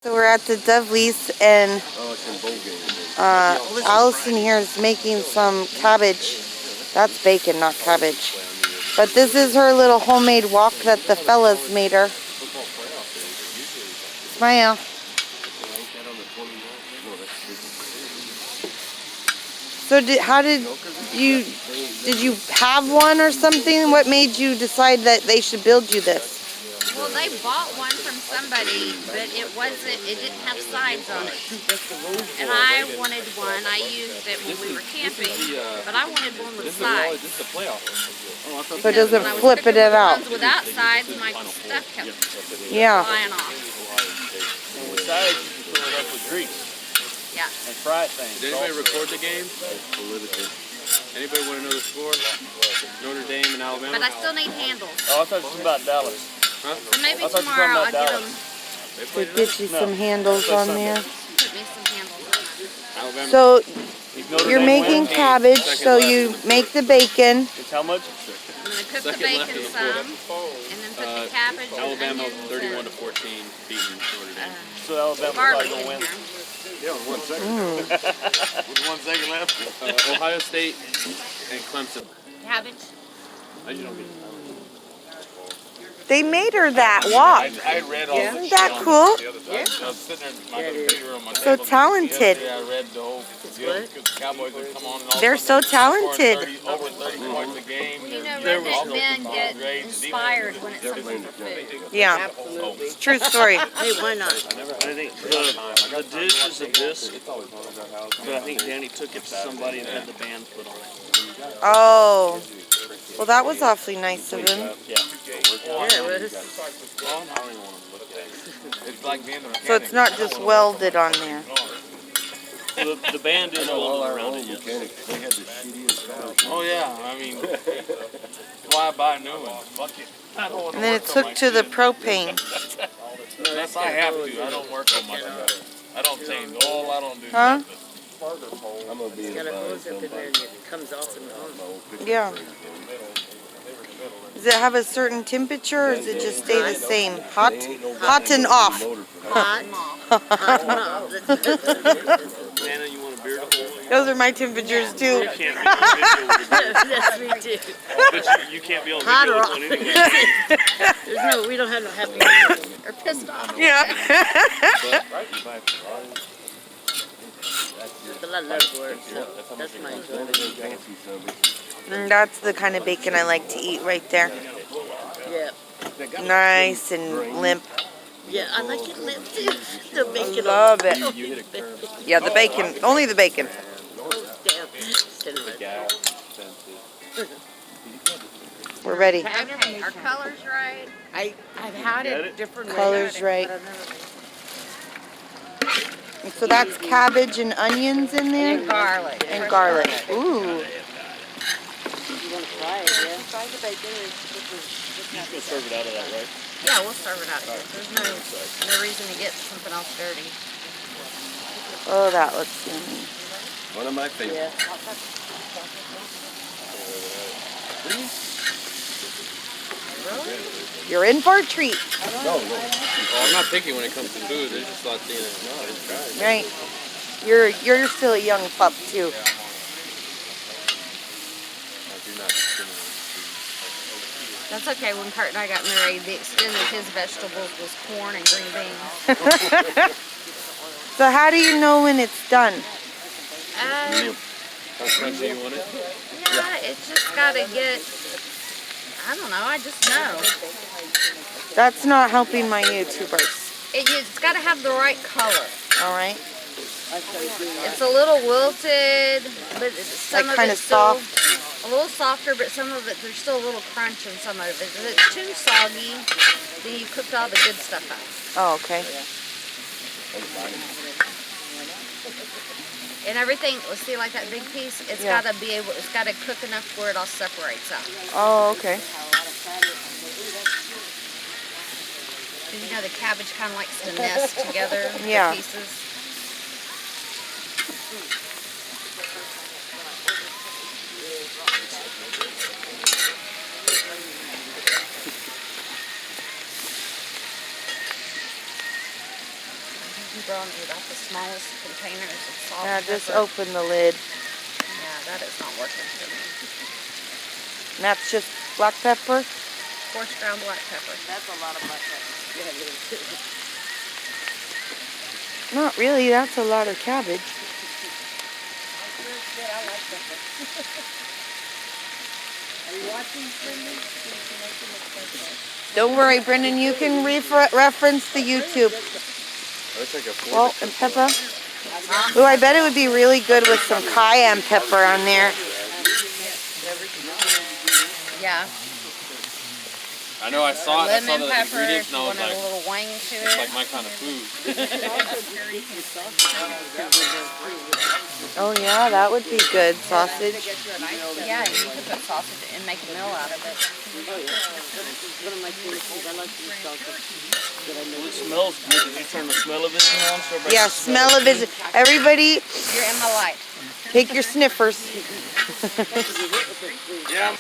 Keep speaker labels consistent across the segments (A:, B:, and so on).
A: So we're at the Dudley's and Allison here is making some cabbage. That's bacon, not cabbage. But this is her little homemade wok that the fellas made her. Smile. So how did you have one or something? What made you decide that they should build you this?
B: Well, they bought one from somebody, but it didn't have sides on it. And I wanted one. I used it when we were camping, but I wanted one with sides.
A: So it doesn't flip it out.
B: Ones without sides, my stuff kept flying off.
C: And with sides, you can fill it up with grease.
B: Yeah.
C: And fry things.
D: Did anybody record the game? Anybody want to know the score? Notre Dame and Alabama?
B: But I still need handles.
C: Oh, I thought you were about Dallas.
D: Huh?
B: So maybe tomorrow I'll get them.
A: To get you some handles on there.
B: Put me some handles on it.
A: So you're making cabbage, so you make the bacon.
C: It's how much?
B: I'm going to cook the bacon some, and then put the cabbage and
D: Alabama
B: onions
D: 31 to 14 beating Notre Dame.
C: So Alabama's
B: garlic
C: probably
B: in
C: going to win.
B: here.
D: Yeah, with 1 second. With 1 second left. Ohio State and Clemson.
B: Cabbage.
D: I just don't get
A: They made her that wok.
D: I read all
A: Isn't that cool?
D: I was sitting there in my computer on my
A: So
D: table.
A: talented.
D: I read the whole deal because the Cowboys would come on and all
A: They're so talented.
D: over 30 points a game.
B: You know, redneck men get inspired when it's something for food.
A: Yeah, it's a true story.
E: Hey, why not?
C: I think the dish is a disc, but I think Danny took it to somebody and had the band put on it.
A: Oh, well, that was awfully nice of him.
C: Yeah.
E: Yeah, it was.
D: It's like being the
A: So it's not just welded on there.
C: The band is all around it, yes.
D: They had the shittiest. Oh yeah, I mean, why buy a new one? Fuck it.
A: And then it's hooked to the propane.
D: Unless I have to, I don't work on my computer. I don't change oil, I don't do
A: Huh?
D: nothing. I'm gonna be
E: It's got a hose up in there and it comes off and on.
A: Yeah. Does it have a certain temperature or does it just stay the same? Hot and off.
E: Hot. Hot.
C: Nana, you want a beer to hold?
A: Those are my temperatures too.
C: You can't be on video.
E: That's me too.
C: But you can't be on
E: Hot
C: video
E: or
C: with
E: off.
C: one anyway.
E: There's no, we don't have no happy or pissed off.
A: Yeah.
E: But I love work, so that's my enjoyment.
A: And that's the kind of bacon I like to eat right there.
E: Yeah.
A: Nice and limp.
E: Yeah, I like it limp too. The bacon.
A: Love it. Yeah, the bacon. Only the bacon.
E: Oh, damn.
A: We're ready.
B: Okay, are colors right?
E: I've had it different
A: Colors
E: ways.
A: right. And so that's cabbage and onions in there?
B: And garlic.
A: And garlic. Ooh.
E: You want to fry it, yeah?
B: Fry the bacon.
C: You can serve it out of that, right?
B: Yeah, we'll serve it out here. There's no reason to get something else dirty.
A: Oh, that looks yummy.
D: One of my favorites.
A: You're in for a treat.
D: Well, I'm not picky when it comes to food. There's just lots of
A: Right. You're still a young pup too.
B: That's okay. When Kurt and I got married, the extent of his vegetables was corn and green beans.
A: So how do you know when it's done?
D: How crunchy you want it?
B: Yeah, it's just got to get, I don't know, I just know.
A: That's not helping my YouTubers.
B: It's got to have the right color.
A: All right.
B: It's a little wilted, but some
A: Like
B: of
A: kind of
B: it's still
A: soft.
B: a little softer, but some of it, there's still a little crunch in some of it. If it's too soggy, then you cooked all the good stuff out.
A: Oh, okay.
B: And everything, let's see, like that big piece, it's
A: Yeah.
B: got to be able, it's got to cook enough where it all separates out.
A: Oh, okay.
B: Because you know the cabbage kind of likes to nest together,
A: Yeah.
B: the pieces. He brought me about the smallest containers of salt
A: Now
B: and
A: just
B: pepper.
A: open the lid.
B: Yeah, that is not working for me.
A: And that's just black pepper.
B: Coarse ground black pepper.
E: That's a lot of black pepper. Yeah, it is.
A: Not really, that's a lot of cabbage.
E: I like pepper. Are you watching, Cindy?
A: Don't worry, Brendan, you can reference the YouTube. Well, and pepper. Ooh, I bet it would be really good with some cayenne pepper on there.
B: Yeah.
D: I know I saw it. I saw
B: Lemon
D: the
B: pepper,
D: ingredients
B: if
D: and
B: you
D: I was
B: wanted
D: like,
B: a little wang to
D: it's
B: it.
D: like my kind of food.
A: Oh yeah, that would be good. Sausage.
B: Yeah, you could put sausage and make a meal out of it.
E: One of my favorite foods. I like to eat sausage.
C: Well, it smells good. Did you turn the smell-o-vision on? So everybody
A: Yeah,
C: can smell
A: smell of it. Everybody,
B: You're in my light.
A: take your sniffers.
D: Yeah.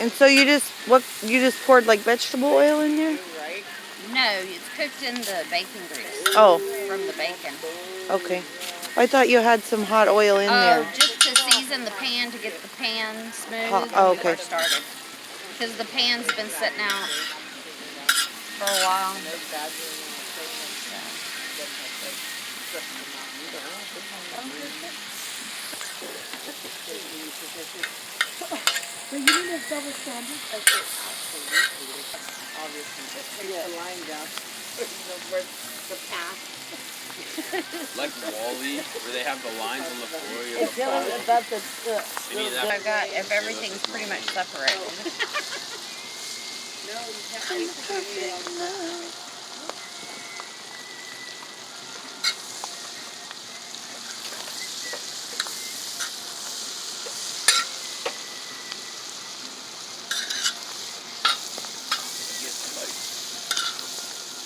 A: And so you just poured like vegetable oil in there?
B: No, it's cooked in the bacon grease
A: Oh,
B: from the bacon.
A: okay. I thought you had some hot oil in there.
B: Oh, just to season the pan, to get the pan smooth
A: Oh,
B: when we
A: okay.
B: first started. Because the pan's been sitting out for a while.
E: So you need a double sandwich? Okay, absolutely. Obviously, just take the line down. Where the path.
D: Like Wall-E, where they have the lines on the floor. You
E: It's about the
D: You need that.
B: I've got, if everything's pretty much separated.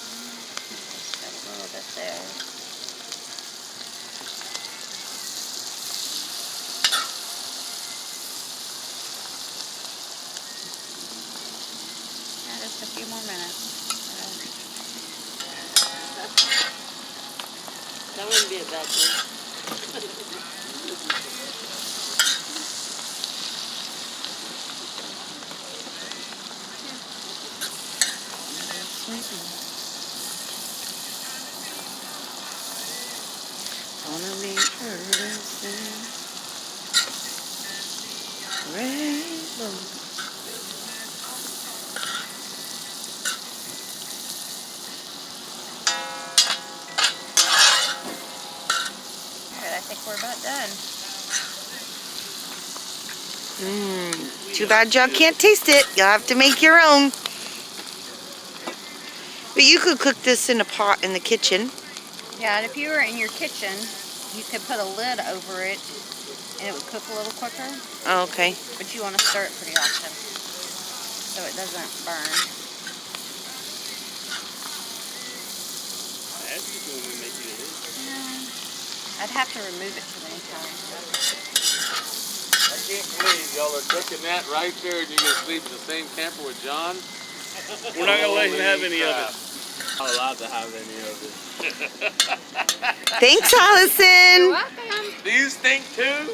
B: A little bit there. Yeah, just a few more minutes.
E: That wouldn't be a bad thing.
A: Gonna be rainbow.
B: Alright, I think we're about done.
A: Too bad y'all can't taste it. You'll have to make your own. But you could cook this in a pot in the kitchen.
B: Yeah, and if you were in your kitchen, you could put a lid over it and it would cook a little quicker.
A: Oh, okay.
B: But you want to stir it pretty often so it doesn't burn. I'd have to remove it too many times.
D: I can't believe y'all are cooking that right there and you're going to sleep in the same camper with John.
C: We're not gonna let him have any of it.
D: Not allowed to have any of it.
A: Thanks, Allison.
B: Welcome.
D: Do you stink too?